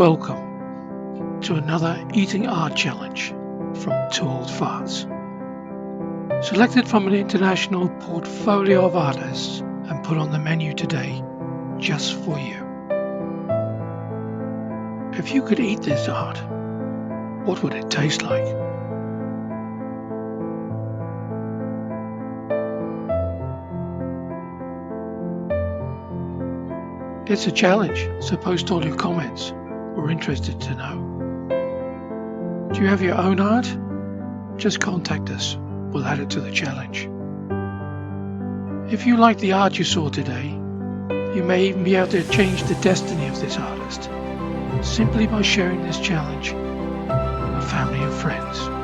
Welcome to another Eating Art Challenge from Two Old Farts, selected from an international portfolio of artists and put on the menu today just for you. If you could eat this art, what would it taste like? It's a challenge, so post all your comments. We're interested to know. Do you have your own art? Just contact us. We'll add it to the challenge. If you like the art you saw today, you may even be able to change the destiny of this artist simply by sharing this challenge with family and friends.